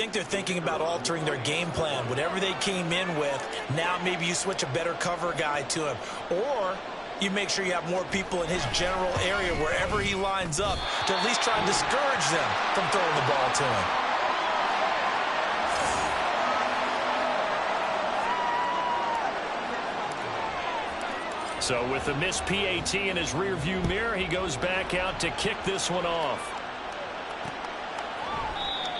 think they're thinking about altering their game plan. Whatever they came in with, now maybe you switch a better cover guy to him. Or you make sure you have more people in his general area wherever he lines up to at least try and discourage them from throwing the ball to him. So with the missed PAT in his rearview mirror, he goes back out to kick this one off.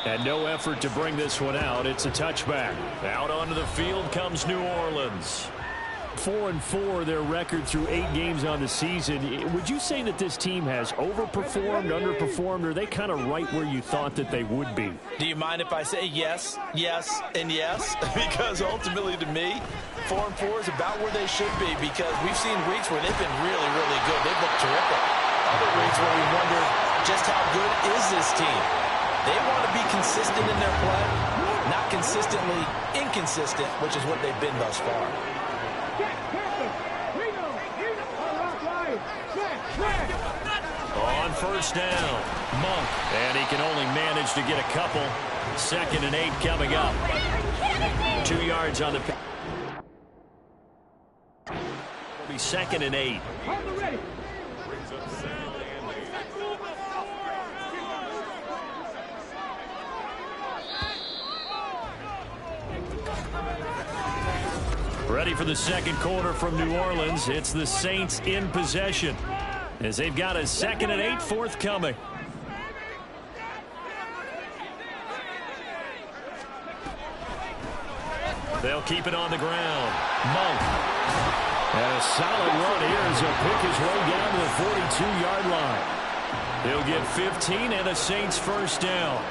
And no effort to bring this one out. It's a touchback. Out onto the field comes New Orleans. 4-4 their record through 8 games on the season. Would you say that this team has overperformed, underperformed, or are they kind of right where you thought that they would be? Do you mind if I say yes, yes, and yes? Because ultimately to me, 4-4 is about where they should be, because we've seen weeks where they've been really, really good. They've looked terrific. Other weeks where we wonder just how good is this team. They want to be consistent in their play, not consistently inconsistent, which is what they've been thus far. On first down, Monk, and he can only manage to get a couple. 2nd and 8 coming up. 2 yards on the pick. It'll be 2nd and 8. Ready for the second quarter from New Orleans. It's the Saints in possession, as they've got a 2nd and 8 forthcoming. They'll keep it on the ground. Monk. And a solid run here as he'll pick his way down to the 42-yard line. He'll get 15 and a Saints first down.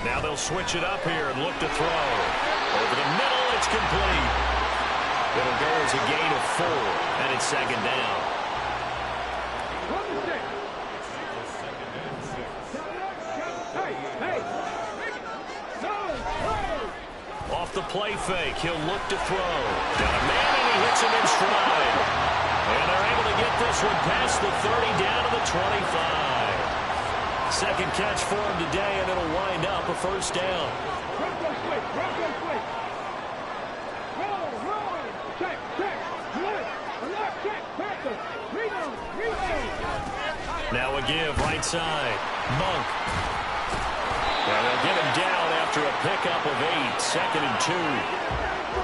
Now they'll switch it up here and look to throw. Over the middle, it's complete. It'll go as a gain of 4, and it's 2nd down. Off the play fake, he'll look to throw. Got a man, and he hits him in stride. And they're able to get this one past the 30 down to the 25. Second catch for him today, and it'll wind up a first down. Now a give right side. Monk. And they'll get him down after a pickup of 8. 2nd and 2.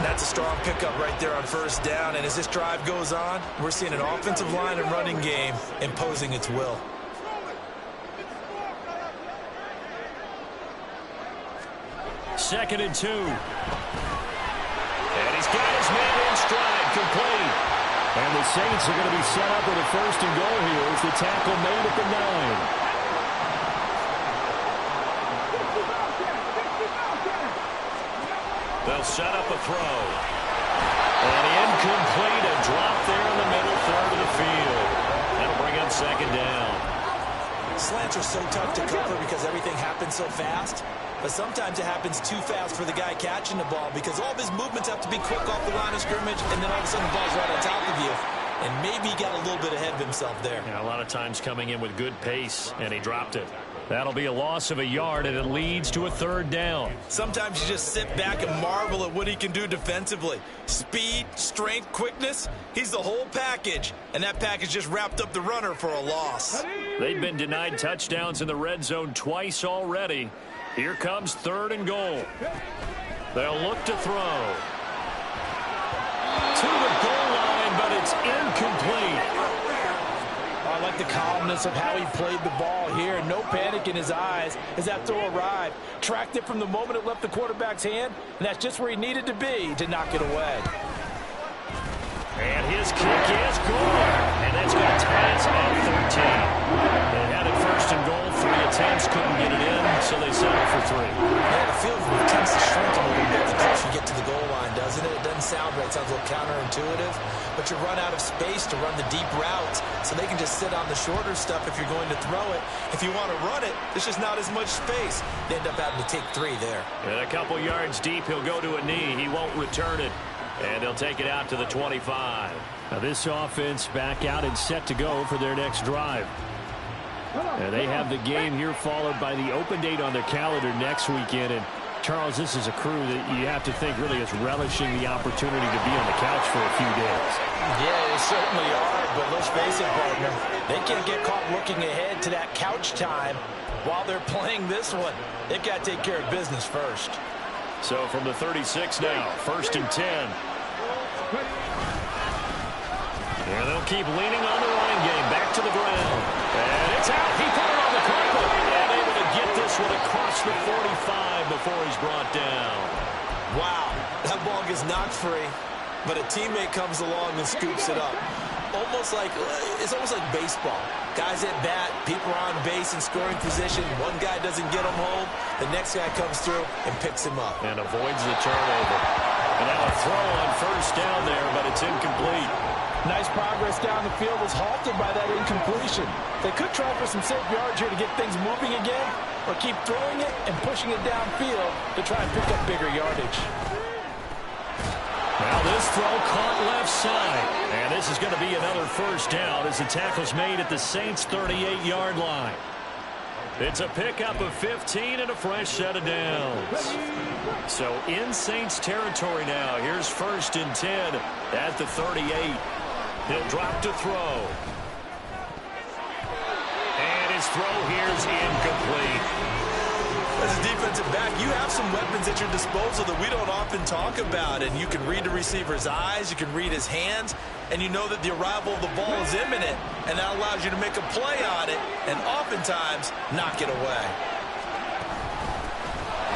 That's a strong pickup right there on first down. And as this drive goes on, we're seeing an offensive line and running game imposing its will. Second and 2. And he's got his man in stride, complete. And the Saints are going to be set up with a 1st and goal here as the tackle made at the 9. They'll set up a throw. And incomplete, a drop there in the middle third of the field. That'll bring up 2nd down. Slants are so tough to cover because everything happens so fast. But sometimes it happens too fast for the guy catching the ball because all of his movements have to be quick off the line of scrimmage, and then all of a sudden the ball's right on top of you. And maybe he got a little bit ahead of himself there. Yeah, a lot of times coming in with good pace, and he dropped it. That'll be a loss of a yard, and it leads to a 3rd down. Sometimes you just sit back and marvel at what he can do defensively. Speed, strength, quickness, he's the whole package. And that package just wrapped up the runner for a loss. They've been denied touchdowns in the red zone twice already. Here comes 3rd and goal. They'll look to throw. To the goal line, but it's incomplete. I like the calmness of how he played the ball here. No panic in his eyes as that throw arrived. Tracked it from the moment it left the quarterback's hand, and that's just where he needed to be to knock it away. And his kick is good. And that's going to tie us at 13. They had it 1st and goal. 3 attempts, couldn't get it in, so they settled for 3. Yeah, the field tends to shrink a little bit the closer you get to the goal line, doesn't it? It doesn't sound right. It sounds a little counterintuitive. But you run out of space to run the deep routes, so they can just sit on the shorter stuff if you're going to throw it. If you want to run it, there's just not as much space. They end up having to take 3 there. And a couple yards deep, he'll go to a knee. He won't return it. And he'll take it out to the 25. Now this offense back out and set to go for their next drive. And they have the game here followed by the open date on their calendar next weekend. And Charles, this is a crew that you have to think really is relishing the opportunity to be on the couch for a few days. Yeah, they certainly are, but let's face it, partner, they can't get caught looking ahead to that couch time while they're playing this one. They've got to take care of business first. So from the 36 now, 1st and 10. And they'll keep leaning on the running game. Back to the ground. And it's out. He put it on the carpet. And able to get this one across the 45 before he's brought down. Wow, that ball gets knocked free, but a teammate comes along and scoops it up. It's almost like baseball. Guys at bat, people are on base in scoring position. One guy doesn't get him home. The next guy comes through and picks him up. And avoids the turnover. And now a throw on 1st down there, but it's incomplete. Nice progress down the field was halted by that incompletion. They could try for some safe yards here to get things moving again, or keep throwing it and pushing it downfield to try and pick up bigger yardage. Now this throw caught left side. And this is going to be another 1st down as the tackle's made at the Saints' 38-yard line. It's a pickup of 15 and a fresh set of downs. So in Saints territory now. Here's 1st and 10 at the 38. He'll drop to throw. And his throw here's incomplete. As a defensive back, you have some weapons at your disposal that we don't often talk about. And you can read the receiver's eyes, you can read his hands, and you know that the arrival of the ball is imminent. And that allows you to make a play on it and oftentimes knock it away.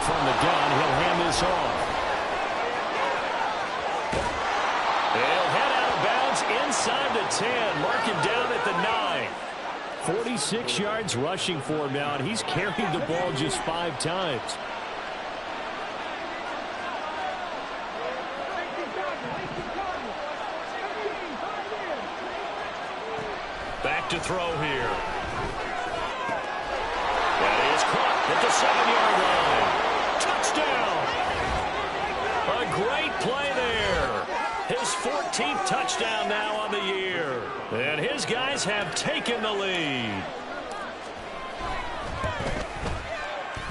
From the gun, he'll hand this off. They'll head out of bounds inside the 10. Mark him down at the 9. 46 yards rushing for him now, and he's carried the ball just 5 times. Back to throw here. That is caught at the 7-yard line. Touchdown. A great play there. His 14th touchdown now on the year. And his guys have taken the lead.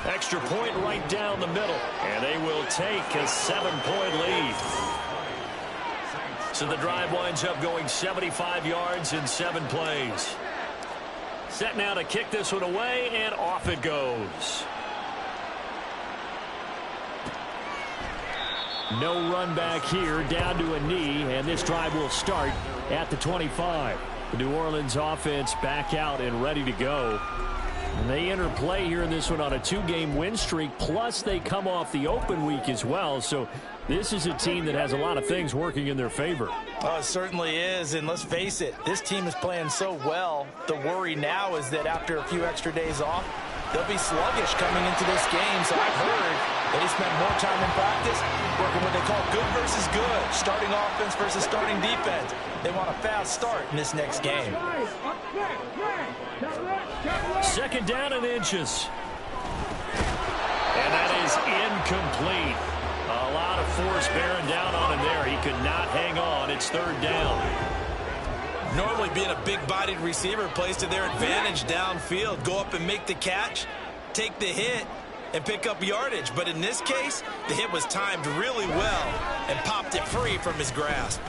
Extra point right down the middle. And they will take a 7-point lead. So the drive winds up going 75 yards in 7 plays. Set now to kick this one away, and off it goes. No run back here, down to a knee, and this drive will start at the 25. The New Orleans offense back out and ready to go. And they enter play here in this one on a 2-game win streak, plus they come off the open week as well. So this is a team that has a lot of things working in their favor. Oh, it certainly is, and let's face it, this team is playing so well. The worry now is that after a few extra days off, they'll be sluggish coming into this game. So I've heard that he spent more time in practice working what they call good versus good, starting offense versus starting defense. They want a fast start in this next game. 2nd down and inches. And that is incomplete. A lot of force bearing down on him there. He could not hang on. It's 3rd down. Normally being a big-bodied receiver plays to their advantage downfield. Go up and make the catch, take the hit, and pick up yardage. But in this case, the hit was timed really well and popped it free from his grasp.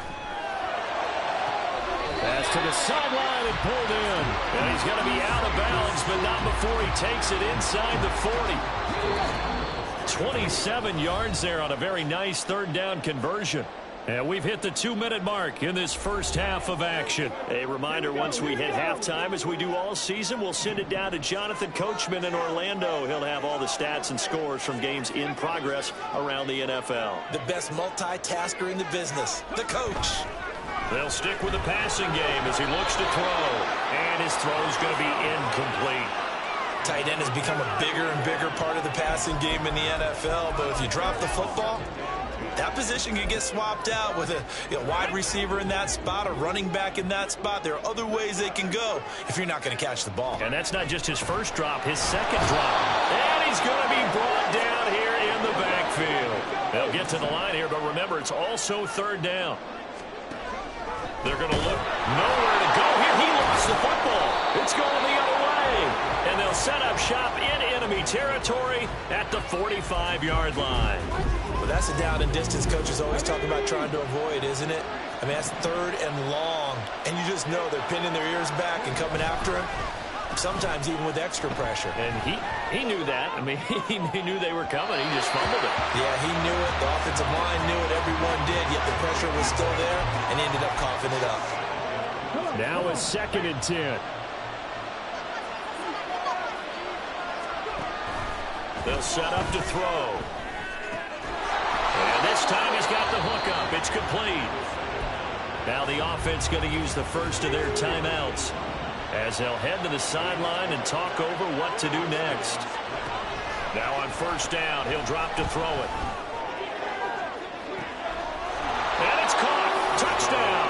Pass to the sideline and pulled in. And he's going to be out of bounds, but not before he takes it inside the 40. 27 yards there on a very nice 3rd down conversion. And we've hit the 2-minute mark in this first half of action. A reminder, once we hit halftime, as we do all season, we'll send it down to Jonathan Coachman in Orlando. He'll have all the stats and scores from games in progress around the NFL. The best multitasker in the business, the coach. They'll stick with the passing game as he looks to throw. And his throw is going to be incomplete. Tight end has become a bigger and bigger part of the passing game in the NFL. But if you drop the football, that position can get swapped out with a wide receiver in that spot, a running back in that spot. There are other ways they can go if you're not going to catch the ball. And that's not just his first drop, his second drop. And he's going to be brought down here in the backfield. They'll get to the line here, but remember, it's also 3rd down. They're going to look nowhere to go here. He lost the football. It's going the other way. they'll set up shop in enemy territory at the 45-yard line. Well, that's a down and distance coaches always talk about trying to avoid, isn't it? I mean, that's 3rd and long, and you just know they're pinning their ears back and coming after him, sometimes even with extra pressure. And he knew that. I mean, he knew they were coming. He just fumbled it. Yeah, he knew it. The offensive line knew it. Everyone did, yet the pressure was still there, and he ended up coughing it up. Now a 2nd and 10. They'll set up to throw. And this time he's got the hook up. It's complete. Now the offense going to use the first of their timeouts as they'll head to the sideline and talk over what to do next. Now on 1st down, he'll drop to throw it. And it's caught. Touchdown.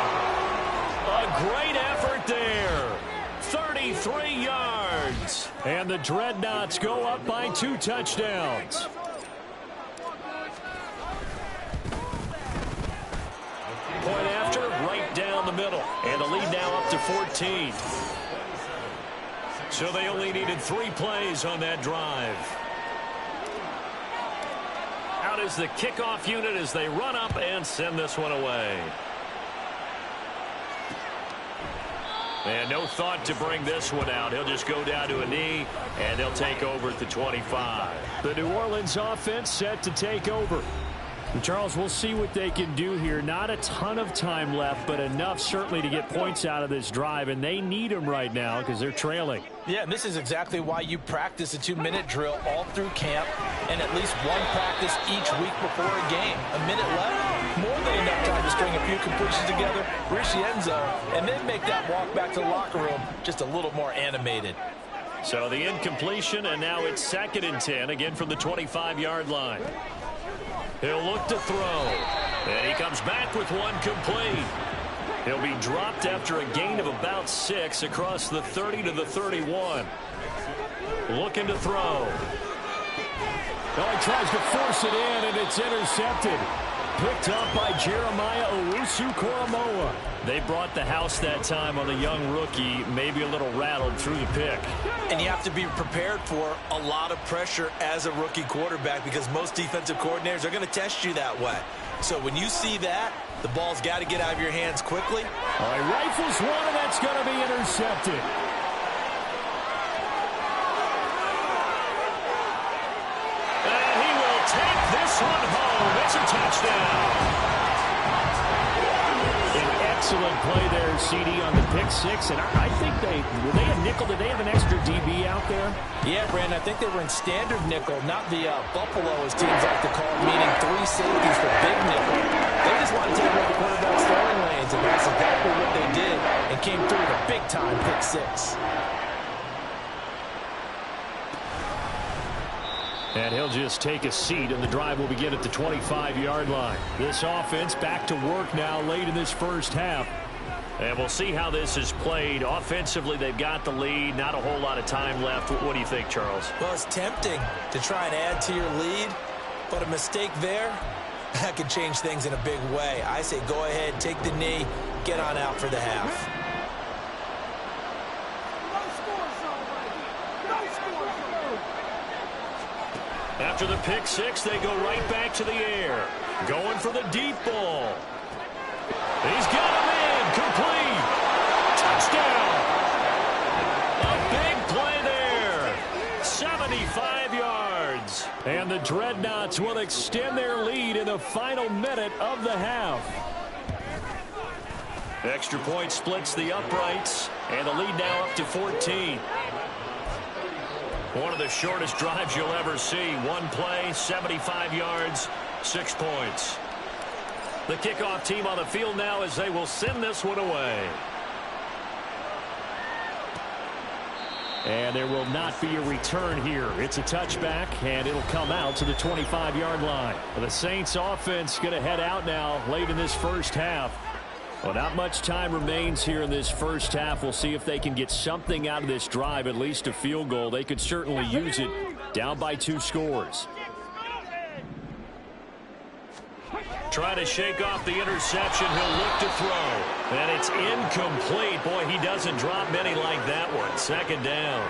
A great effort there. 33 yards. And the Dreadnoughts go up by 2 touchdowns. Point after, right down the middle. And the lead now up to 14. So they only needed 3 plays on that drive. Out is the kickoff unit as they run up and send this one away. And no thought to bring this one out. He'll just go down to a knee, and they'll take over at the 25. The New Orleans offense set to take over. And Charles, we'll see what they can do here. Not a ton of time left, but enough certainly to get points out of this drive, and they need them right now because they're trailing. Yeah, and this is exactly why you practice a 2-minute drill all through camp and at least one practice each week before a game. A minute left, more than enough time to string a few completions together, reach the end zone, and then make that walk back to the locker room just a little more animated. So the incompletion, and now it's 2nd and 10, again from the 25-yard line. He'll look to throw, and he comes back with one complete. He'll be dropped after a gain of about 6 across the 30 to the 31. Looking to throw. Oh, he tries to force it in, and it's intercepted. Picked up by Jeremiah Owusu-Koramoah. They brought the house that time on the young rookie, maybe a little rattled through the pick. And you have to be prepared for a lot of pressure as a rookie quarterback because most defensive coordinators are going to test you that way. So when you see that, the ball's got to get out of your hands quickly. All right, rifles one, and that's going to be intercepted. And he will take this one home. It's a touchdown. Excellent play there, CD, on the pick 6. And I think were they a nickel? Did they have an extra DB out there? Yeah, Brandon, I think they were in standard nickel, not the Buffalo, as teams like to call it, meaning 3 safeties for big nickel. They just want to take away the quarterback's throwing lanes, and that's exactly what they did, and came through with a big-time pick 6. And he'll just take a seat, and the drive will begin at the 25-yard line. This offense back to work now late in this first half. And we'll see how this is played. Offensively, they've got the lead. Not a whole lot of time left. What do you think, Charles? Well, it's tempting to try and add to your lead, but a mistake there, that could change things in a big way. I say go ahead, take the knee, get on out for the half. After the pick 6, they go right back to the air. Going for the deep ball. He's got him in. Complete. Touchdown. A big play there. 75 yards. And the Dreadnoughts will extend their lead in the final minute of the half. Extra point splits the uprights. And the lead now up to 14. One of the shortest drives you'll ever see. One play, 75 yards, 6 points. The kickoff team on the field now as they will send this one away. And there will not be a return here. It's a touchback, and it'll come out to the 25-yard line. The Saints offense going to head out now late in this first half. Well, not much time remains here in this first half. We'll see if they can get something out of this drive, at least a field goal. They could certainly use it. Down by 2 scores. Trying to shake off the interception. He'll look to throw. And it's incomplete. Boy, he doesn't drop many like that one. 2nd down.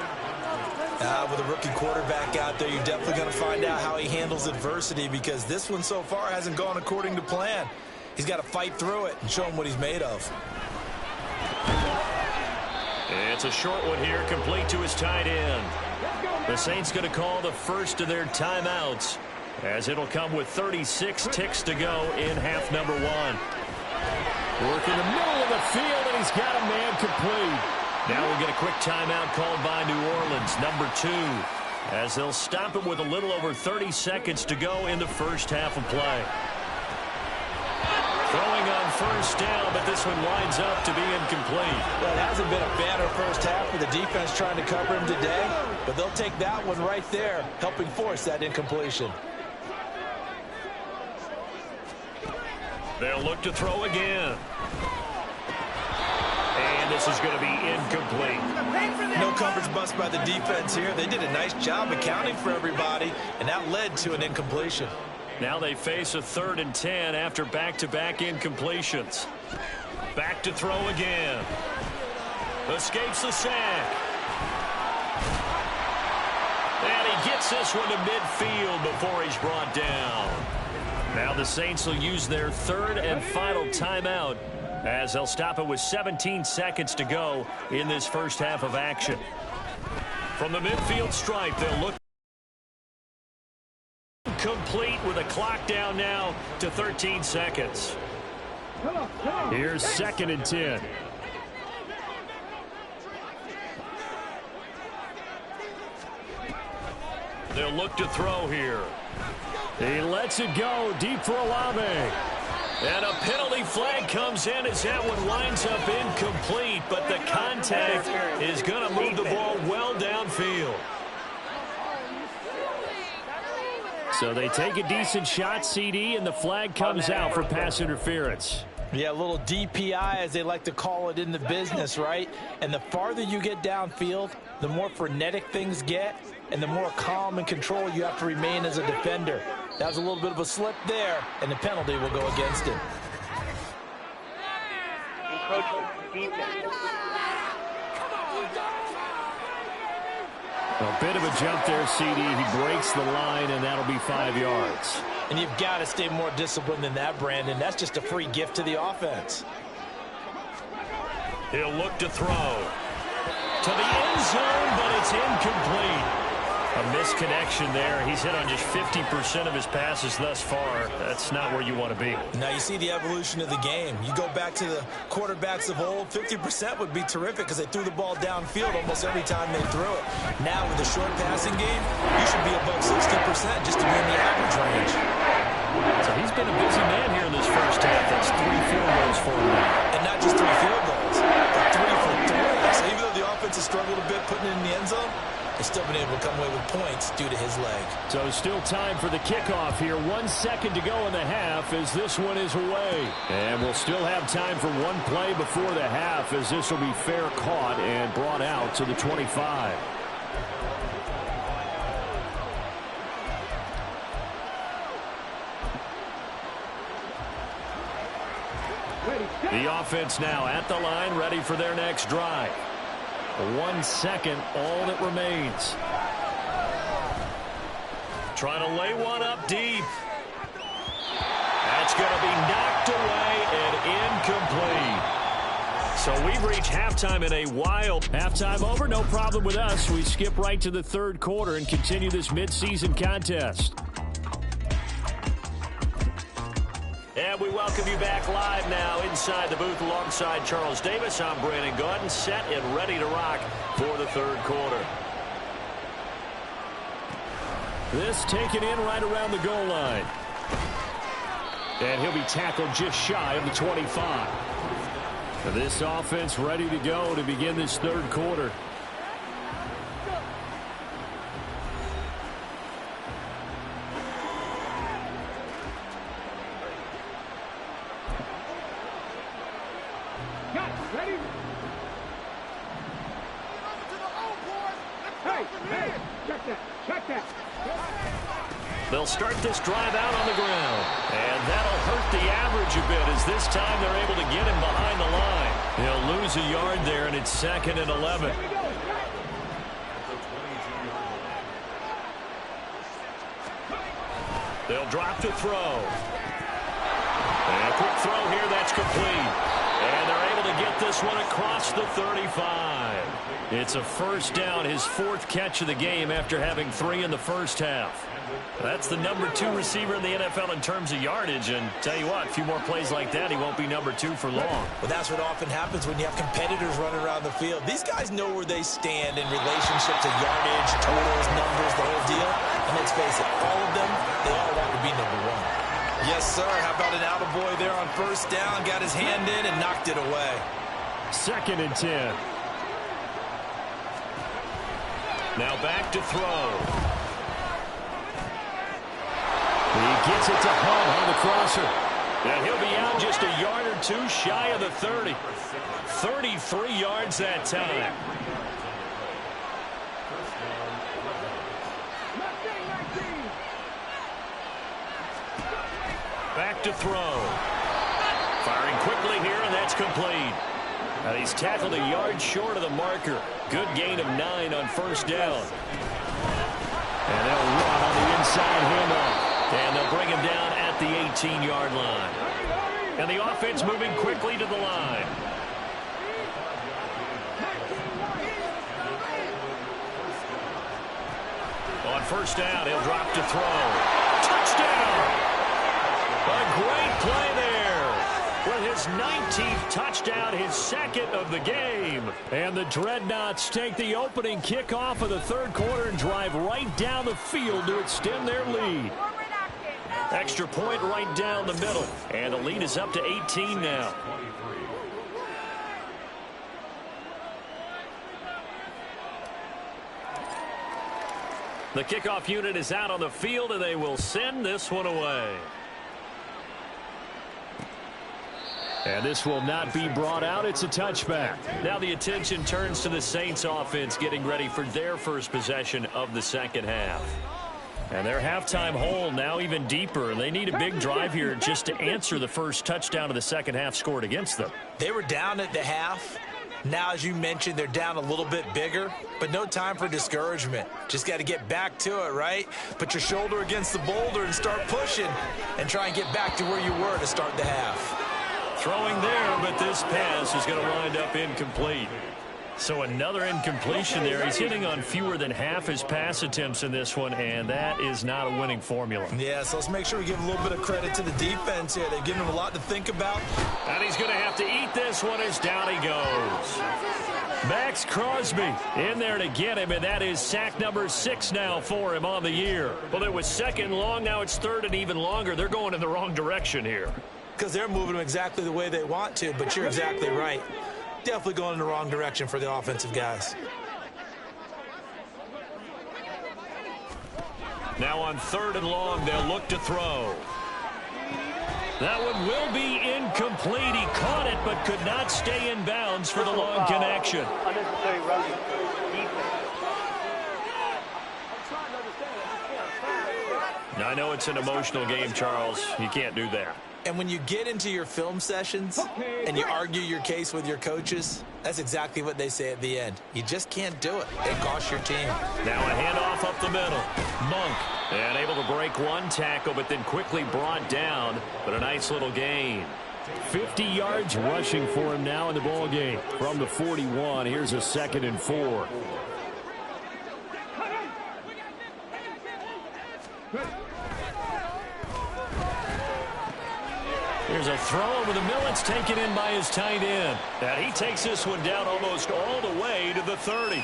With a rookie quarterback out there, you're definitely going to find out how he handles adversity, because this one so far hasn't gone according to plan. He's got to fight through it and show him what he's made of. It's a short one here, complete to his tight end. The Saints going to call the first of their timeouts, as it'll come with 36 ticks to go in half number one. Working the middle of the field, and he's got a man complete. Now we'll get a quick timeout called by New Orleans, number 2, as they'll stop it with a little over 30 seconds to go in the first half of play. Throwing on first down, but this one winds up to be incomplete. Well, it hasn't been a banner first half for the defense trying to cover him today, but they'll take that one right there, helping force that incompletion. They'll look to throw again. And this is going to be incomplete. No coverage bust by the defense here. They did a nice job accounting for everybody, and that led to an incompletion. Now they face a 3rd and 10 after back-to-back incompletions. Back to throw again. Escapes the sack. And he gets this one to midfield before he's brought down. Now the Saints will use their 3rd and final timeout, as they'll stop it with 17 seconds to go in this first half of action. From the midfield stripe, they'll look complete with a clock down now to 13 seconds. Here's 2nd and 10. They'll look to throw here. He lets it go deep for Olave. And a penalty flag comes in as that one winds up incomplete, but the contact is going to move the ball well downfield. So they take a decent shot, CD, and the flag comes out for pass interference. Yeah, a little DPI, as they like to call it in the business, right? And the farther you get downfield, the more frenetic things get, and the more calm and control you have to remain as a defender. That was a little bit of a slip there, and the penalty will go against him. A bit of a jump there, CD. He breaks the line, and that'll be 5 yards. And you've got to stay more disciplined than that, Brandon. That's just a free gift to the offense. He'll look to throw to the end zone, but it's incomplete. A misconnection there. He's hit on just 50% of his passes thus far. That's not where you want to be. Now you see the evolution of the game. You go back to the quarterbacks of old, 50% would be terrific because they threw the ball downfield almost every time they threw it. Now with the short passing game, you should be above 60% just to be in the average range. So he's been a busy man here in this first half. That's 3 field goals for him now. And not just 3 field goals, but 3 for 3. So even though the offense has struggled a bit putting it in the end zone, he's still been able to come away with points due to his leg. So still time for the kickoff here. 1 second to go in the half as this one is away. And we'll still have time for one play before the half, as this will be fair caught and brought out to the 25. The offense now at the line, ready for their next drive. 1 second, all that remains. Trying to lay one up deep. That's going to be knocked away and incomplete. So we've reached halftime in a while. Halftime over, no problem with us. We skip right to the 3rd quarter and continue this midseason contest. And we welcome you back live now inside the booth alongside Charles Davis. I'm Brandon Gaudin, set and ready to rock for the 3rd quarter. This taken in right around the goal line. And he'll be tackled just shy of the 25. This offense ready to go to begin this 3rd quarter. They'll start this drive out on the ground. And that'll hurt the average a bit, as this time they're able to get him behind the line. He'll lose a yard there, and it's 2nd and 11. They'll drop to throw. And a quick throw here, that's complete. And they're able to get this one across the 35. It's a first down, his 4th catch of the game after having 3 in the first half. That's the number 2 receiver in the NFL in terms of yardage. And tell you what, a few more plays like that, he won't be number 2 for long. Well, that's what often happens when you have competitors running around the field. These guys know where they stand in relationship to yardage, totals, numbers, the whole deal. And let's face it, all of them, they all want to be number 1. Yes, sir. How about an attaboy there on first down? Got his hand in and knocked it away. 2nd and 10. Now back to throw. He gets it to Hunt on the crosser. And he'll be out just a yard or 2 shy of the 30. 33 yards that time. Back to throw. Firing quickly here, and that's complete. And he's tackled a yard short of the marker. Good gain of 9 on first down. And they'll run on the inside handoff. And they'll bring him down at the 18-yard line. And the offense moving quickly to the line. On first down, he'll drop to throw. Touchdown! A great play there. With his 19th touchdown, his 2nd of the game. And the Dreadnoughts take the opening kickoff of the 3rd quarter and drive right down the field to extend their lead. Extra point right down the middle. And the lead is up to 18 now. The kickoff unit is out on the field, and they will send this one away. And this will not be brought out. It's a touchback. Now the attention turns to the Saints offense getting ready for their first possession of the second half. And their halftime hole now even deeper. They need a big drive here just to answer the first touchdown of the second half scored against them. They were down at the half. Now, as you mentioned, they're down a little bit bigger, but no time for discouragement. Just got to get back to it, right? Put your shoulder against the boulder and start pushing and try and get back to where you were to start the half. Throwing there, but this pass is going to wind up incomplete. So another incompletion there. He's hitting on fewer than half his pass attempts in this one, and that is not a winning formula. Yeah, so let's make sure we give a little bit of credit to the defense here. They've given him a lot to think about. And he's going to have to eat this one as down he goes. Max Crosby in there to get him, and that is sack number 6 now for him on the year. Well, it was 2nd long, now it's 3rd and even longer. They're going in the wrong direction here. Because they're moving them exactly the way they want to, but you're exactly right. Definitely going in the wrong direction for the offensive guys. Now on 3rd and long, they'll look to throw. That one will be incomplete. He caught it, but could not stay in bounds for the long connection. Unnecessary running. Now, I know it's an emotional game, Charles. You can't do that. And when you get into your film sessions and you argue your case with your coaches, that's exactly what they say at the end. You just can't do it. It costs your team. Now a handoff up the middle. Monk, and able to break one tackle, but then quickly brought down. But a nice little gain. 50 yards rushing for him now in the ball game. From the 41, here's a 2nd and 4. Here's a throw over the middle. It's taken in by his tight end. And he takes this one down almost all the way to the 30.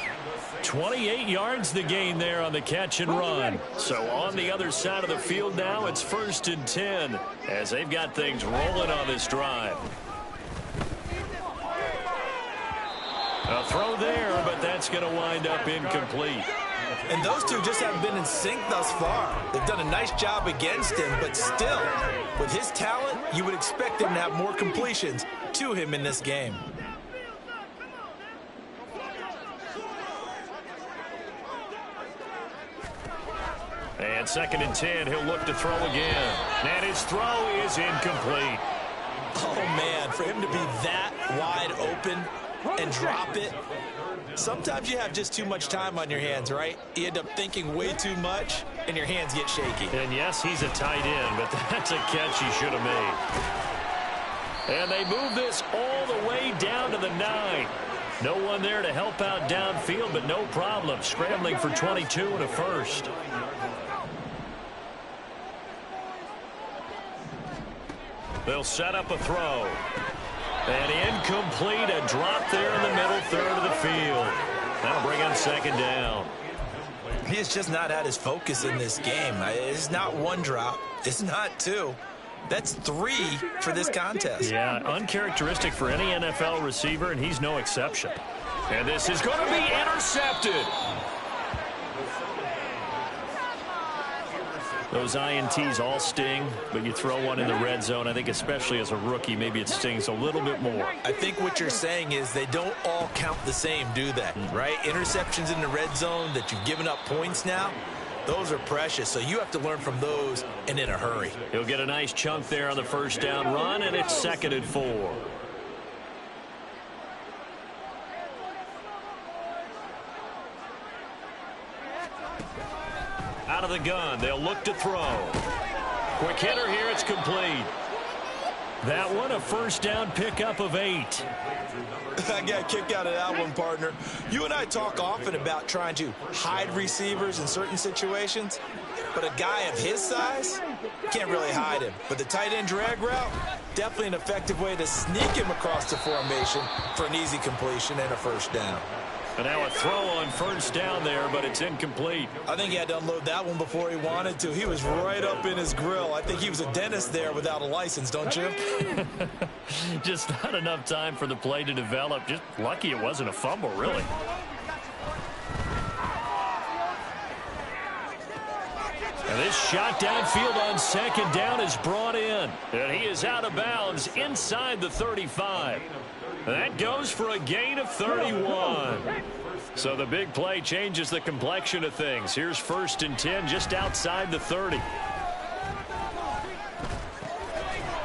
28 yards the gain there on the catch and run. So on the other side of the field now, it's 1st and 10 as they've got things rolling on this drive. A throw there, but that's going to wind up incomplete. And those two just haven't been in sync thus far. They've done a nice job against him, but still, with his talent, you would expect him to have more completions to him in this game. And 2nd and 10, he'll look to throw again. And his throw is incomplete. Oh, man, for him to be that wide open and drop it, Sometimes you have just too much time on your hands, right? You end up thinking way too much, and your hands get shaky. And yes, he's a tight end, but that's a catch he should have made. And they move this all the way down to the 9. No one there to help out downfield, but no problem. Scrambling for 22 and a first. They'll set up a throw. And incomplete, a drop there in the middle third of the field. That'll bring on second down. He has just not had his focus in this game. It's not one drop. It's not two. That's 3 for this contest. Yeah, uncharacteristic for any NFL receiver, and he's no exception. And this is going to be intercepted. Those INTs all sting, but you throw one in the red zone, I think especially as a rookie, maybe it stings a little bit more. I think what you're saying is they don't all count the same, do they? Right? Interceptions in the red zone that you've given up points now, those are precious, so you have to learn from those and in a hurry. He'll get a nice chunk there on the first down run, and it's 2nd and 4. Out of the gun, they'll look to throw. Quick hitter here, it's complete. That one, a first down pickup of 8. I got a kick out of that one, partner. You and I talk often about trying to hide receivers in certain situations, but a guy of his size, can't really hide him. But the tight end drag route, definitely an effective way to sneak him across the formation for an easy completion and a first down. And now a throw on first down there, but it's incomplete. I think he had to unload that one before he wanted to. He was right up in his grill. I think he was a dentist there without a license, don't you? Just not enough time for the play to develop. Just lucky it wasn't a fumble, really. And this shot downfield on second down is brought in. And he is out of bounds inside the 35. That goes for a gain of 31. So the big play changes the complexion of things. Here's 1st and 10 just outside the 30.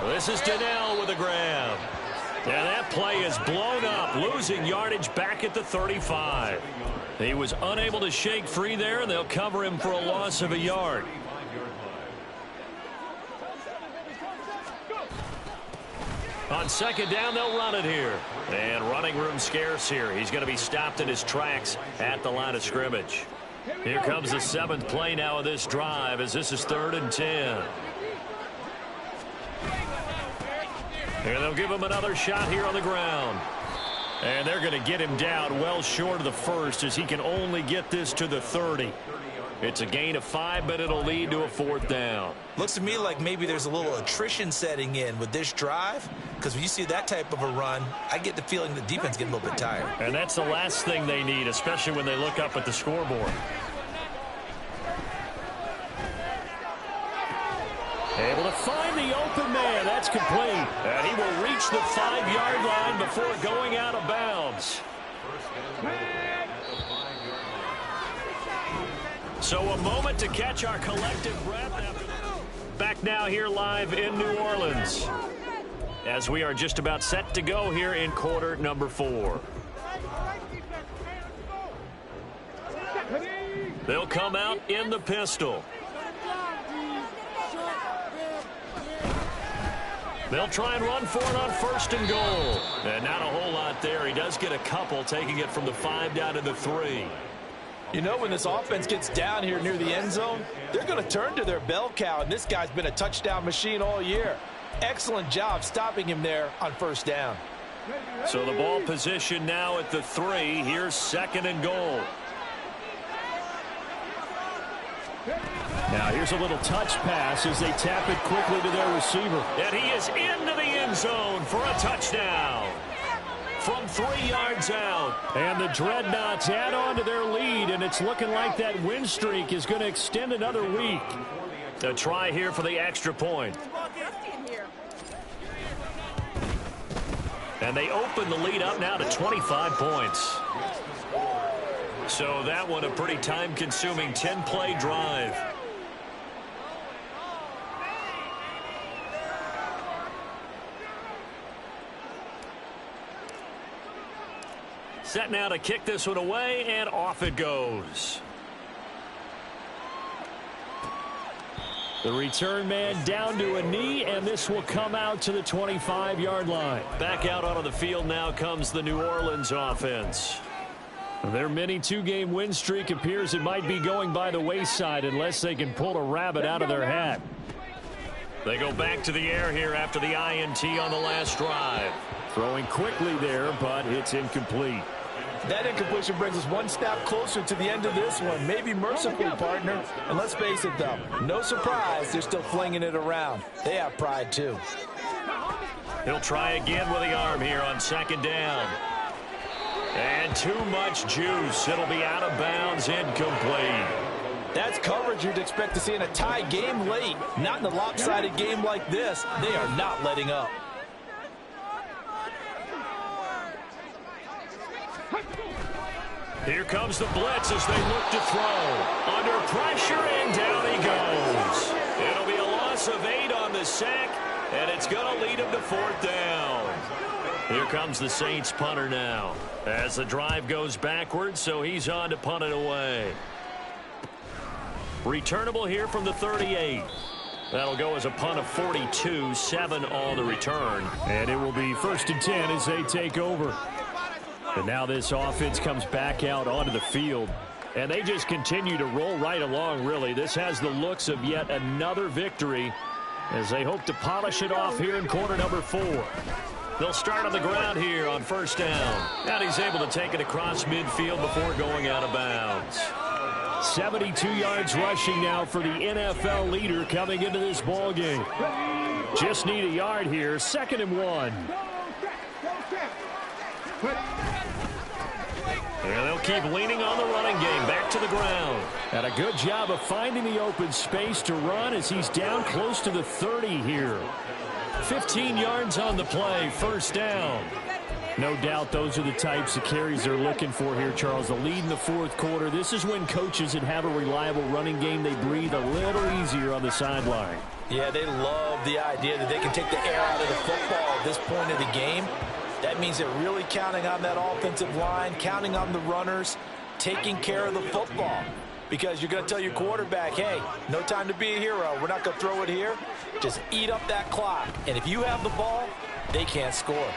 This is Donnell with a grab. And that play is blown up, losing yardage back at the 35. He was unable to shake free there, and they'll cover him for a loss of a yard. On second down, they'll run it here. And running room scarce here. He's going to be stopped in his tracks at the line of scrimmage. Here comes the 7th play now of this drive as this is 3rd and 10. And they'll give him another shot here on the ground. And they're going to get him down well short of the first as he can only get this to the 30. It's a gain of 5, but it'll lead to a 4th down. Looks to me like maybe there's a little attrition setting in with this drive, because when you see that type of a run, I get the feeling the defense getting a little bit tired. And that's the last thing they need, especially when they look up at the scoreboard. Able to find the open man. That's complete. And he will reach the 5-yard line before going out of bounds. So a moment to catch our collective breath. Back now here live in New Orleans as we are just about set to go here in quarter number 4. They'll come out in the pistol. They'll try and run for it on 1st and goal. And not a whole lot there. He does get a couple, taking it from the 5 down to the 3. You know, when this offense gets down here near the end zone, they're going to turn to their bell cow, and this guy's been a touchdown machine all year. Excellent job stopping him there on 1st down. So the ball position now at the 3. Here's 2nd and goal. Now here's a little touch pass as they tap it quickly to their receiver. And he is into the end zone for a touchdown. From 3 yards out. And the Dreadnoughts add on to their lead, and it's looking like that win streak is going to extend another week. A try here for the extra point. And they open the lead up now to 25 points. So that one a pretty time-consuming 10-play drive. Set now to kick this one away, and off it goes. The return man down to a knee, and this will come out to the 25-yard line. Back out onto the field now comes the New Orleans offense. Their mini two-game win streak appears it might be going by the wayside unless they can pull a rabbit out of their hat. They go back to the air here after the INT on the last drive. Throwing quickly there, but it's incomplete. That incompletion brings us one step closer to the end of this one. Maybe mercifully, partner. And let's face it, though, no surprise, they're still flinging it around. They have pride, too. He'll try again with the arm here on second down. And too much juice. It'll be out of bounds, incomplete. That's coverage you'd expect to see in a tie game late. Not in a lopsided game like this. They are not letting up. Here comes the blitz as they look to throw. Under pressure, and down he goes. It'll be a loss of 8 on the sack, and it's going to lead him to 4th down. Here comes the Saints punter now as the drive goes backwards, so he's on to punt it away. Returnable here from the 38. That'll go as a punt of 42, 7 on the return. And it will be 1st and 10 as they take over. And now this offense comes back out onto the field. And they just continue to roll right along, really. This has the looks of yet another victory as they hope to polish it off here in quarter number 4. They'll start on the ground here on 1st down. And he's able to take it across midfield before going out of bounds. 72 yards rushing now for the NFL leader coming into this ball game. Just need a yard here. 2nd and 1. And they'll keep leaning on the running game. Back to the ground. And a good job of finding the open space to run as he's down close to the 30 here. 15 yards on the play. 1st down. No doubt those are the types of carries they're looking for here, Charles. The lead in the 4th quarter. This is when coaches that have a reliable running game, they breathe a little easier on the sideline. Yeah, they love the idea that they can take the air out of the football at this point of the game. That means they're really counting on that offensive line, counting on the runners, taking care of the football. Because you're going to tell your quarterback, hey, no time to be a hero. We're not going to throw it here. Just eat up that clock. And if you have the ball, they can't score.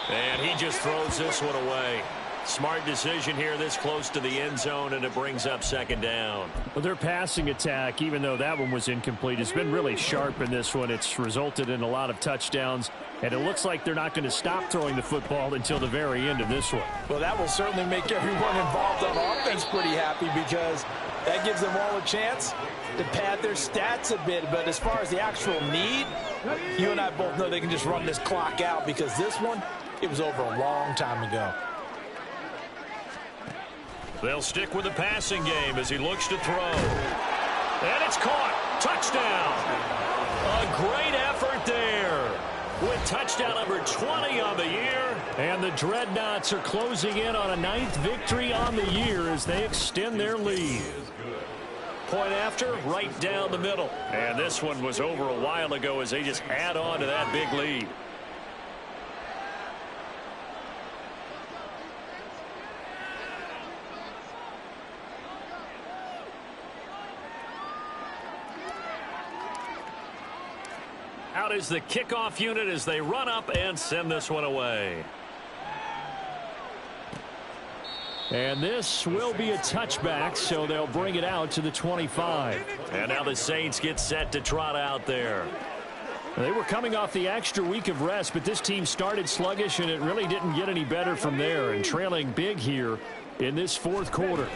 And he just throws this one away. Smart decision here this close to the end zone, and it brings up 2nd down. Well, their passing attack, even though that one was incomplete, has been really sharp in this one. It's resulted in a lot of touchdowns, and it looks like they're not going to stop throwing the football until the very end of this one. Well, that will certainly make everyone involved on offense pretty happy because that gives them all a chance to pad their stats a bit. But as far as the actual need, you and I both know they can just run this clock out because this one, it was over a long time ago. They'll stick with the passing game as he looks to throw. And it's caught. Touchdown. A great effort there with touchdown number 20 on the year. And the Dreadnoughts are closing in on a 9th victory on the year as they extend their lead. Point after, right down the middle. And this one was over a while ago as they just add on to that big lead. Out is the kickoff unit as they run up and send this one away. And this will be a touchback, so they'll bring it out to the 25. And now the Saints get set to trot out there. They were coming off the extra week of rest, but this team started sluggish, and it really didn't get any better from there, and trailing big here in this 4th quarter.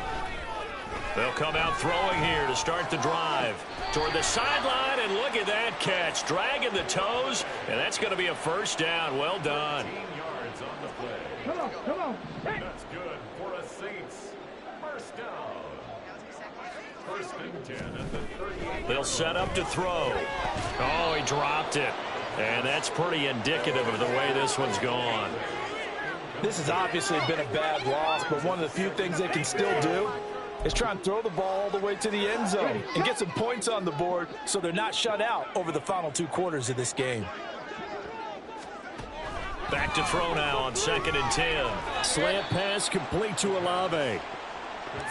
They'll come out throwing here to start the drive. Toward the sideline, and look at that catch. Dragging the toes, and that's going to be a 1st down. Well done. Come on. That's good for a Saints 1st down. 1st and 10 at the 38. They'll set up to throw. Oh, he dropped it. And that's pretty indicative of the way this one's gone. This has obviously been a bad loss, but one of the few things they can still do is try and throw the ball all the way to the end zone and get some points on the board so they're not shut out over the final 2 quarters of this game. Back to throw now on 2nd and 10. Slant pass complete to Olave.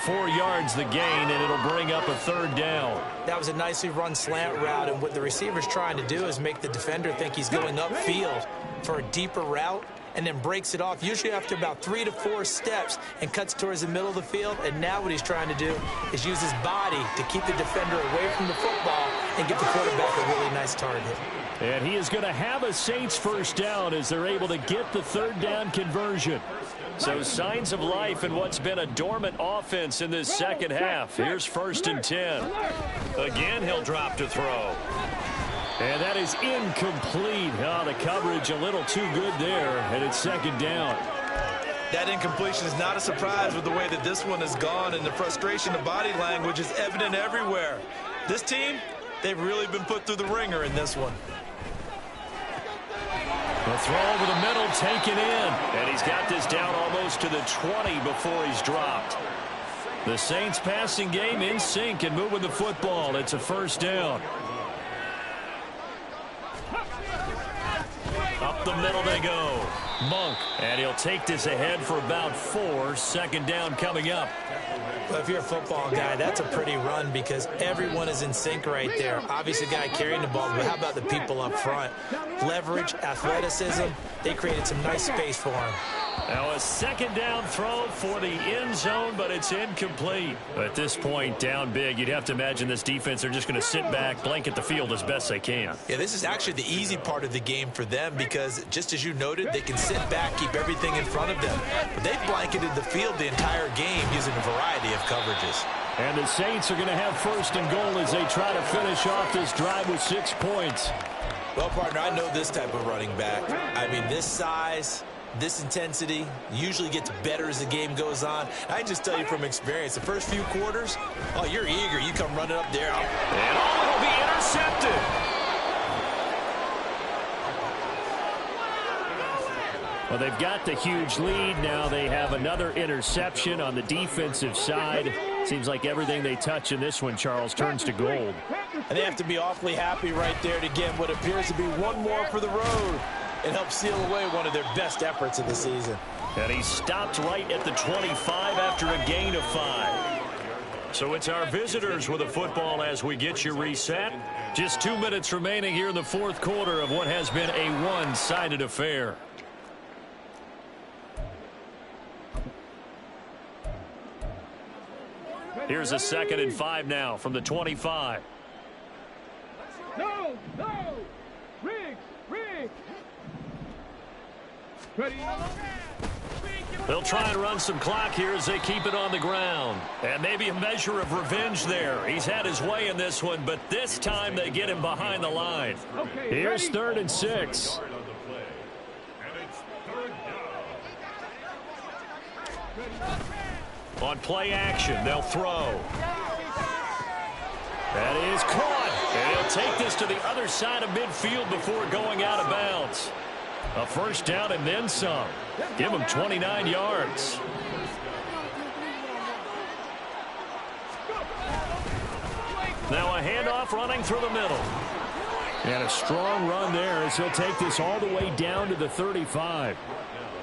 4 yards the gain, and it'll bring up a 3rd down. That was a nicely run slant route, and what the receiver's trying to do is make the defender think he's going upfield for a deeper route, and then breaks it off, usually after about 3 to 4 steps, and cuts towards the middle of the field. And now what he's trying to do is use his body to keep the defender away from the football and get the quarterback a really nice target. And he is going to have a Saints 1st down as they're able to get the 3rd down conversion. So signs of life in what's been a dormant offense in this 2nd half. Here's 1st and 10. Again, he'll drop to throw. And that is incomplete. Oh, the coverage a little too good there, and it's 2nd down. That incompletion is not a surprise with the way that this one has gone, and the frustration of body language is evident everywhere. This team, they've really been put through the ringer in this one. The throw over the middle taken in, and he's got this down almost to the 20 before he's dropped. The Saints passing game in sync and moving the football. It's a 1st down. Up the middle they go. Monk, and he'll take this ahead for about 4. 2nd down coming up. Well, if you're a football guy, that's a pretty run because everyone is in sync right there. Obviously, the guy carrying the ball, but how about the people up front? Leverage, athleticism, they created some nice space for him. Now a 2nd down throw for the end zone, but it's incomplete. At this point, down big, you'd have to imagine this defense, they're just going to sit back, blanket the field as best they can. Yeah, this is actually the easy part of the game for them because, just as you noted, they can sit back, keep everything in front of them. But they've blanketed the field the entire game using a variety of coverages. And the Saints are going to have 1st and goal as they try to finish off this drive with 6 points. Well, partner, I know this type of running back. I mean, this size, this intensity usually gets better as the game goes on. I can just tell you from experience, the first few quarters, oh, you're eager. You come running up there. And it'll be intercepted. Well, they've got the huge lead. Now they have another interception on the defensive side. Seems like everything they touch in this one, Charles, turns to gold. And they have to be awfully happy right there to get what appears to be one more for the road. It helps seal away one of their best efforts of the season. And he stopped right at the 25 after a gain of 5. So it's our visitors with the football as we get you reset. Just 2 minutes remaining here in the 4th quarter of what has been a one-sided affair. Here's a 2nd and 5 now from the 25. No! Riggs! Ready? They'll try and run some clock here as they keep it on the ground. And maybe a measure of revenge there. He's had his way in this one, but this time they get him behind the line. Okay, here's ready? 3rd and 6. On play action, they'll throw. That is caught. And he'll take this to the other side of midfield before going out of bounds. A 1st down and then some. Give him 29 yards. Now a handoff running through the middle. And a strong run there as he'll take this all the way down to the 35.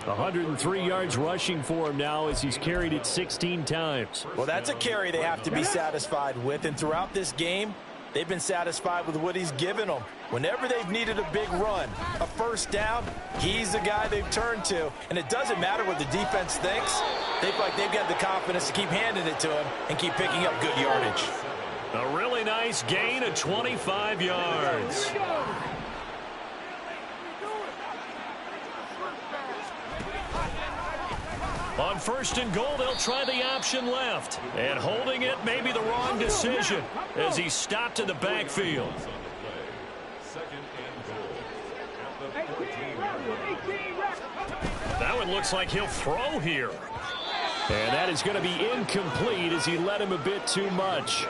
103 yards rushing for him now as he's carried it 16 times. Well, that's a carry they have to be satisfied with. And throughout this game, they've been satisfied with what he's given them. Whenever they've needed a big run, a 1st down, he's the guy they've turned to. And it doesn't matter what the defense thinks. They feel like they've got the confidence to keep handing it to him and keep picking up good yardage. A really nice gain of 25 yards. On 1st and goal, they'll try the option left. And holding it may be the wrong decision as he stopped in the backfield. That one looks like he'll throw here. And that is going to be incomplete as he led him a bit too much.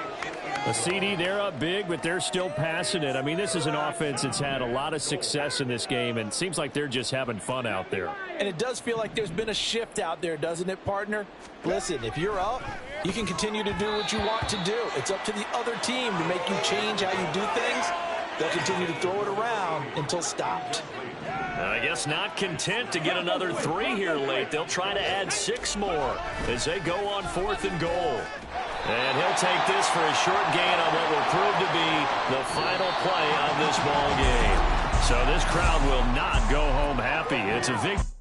A CD, they're up big, but they're still passing it. I mean, this is an offense that's had a lot of success in this game, and it seems like they're just having fun out there. And it does feel like there's been a shift out there, doesn't it, partner? Listen, if you're up, you can continue to do what you want to do. It's up to the other team to make you change how you do things. They'll continue to throw it around until stopped. I guess not content to get another 3 here late. They'll try to add 6 more as they go on 4th and goal. And he'll take this for a short gain on what will prove to be the final play of this ball game. So this crowd will not go home happy. It's a victory.